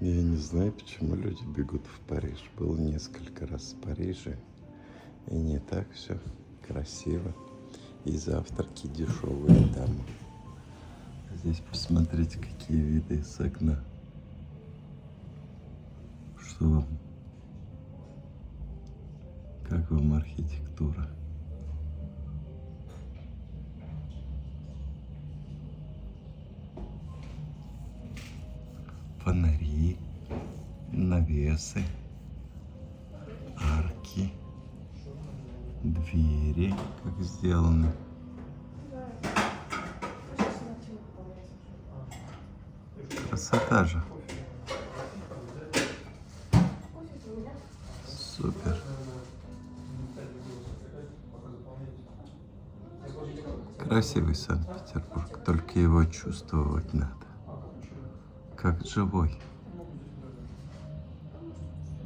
Я не знаю, почему люди бегут в Париж. Был несколько раз в Париже, и не так все красиво. И завтраки дешевые там. Здесь посмотрите, какие виды из окна. Что вам? Как вам архитектура? Фонари, навесы, арки, двери, как сделаны. Красота же. Супер. Красивый Санкт-Петербург, только его чувствовать надо. Как живой.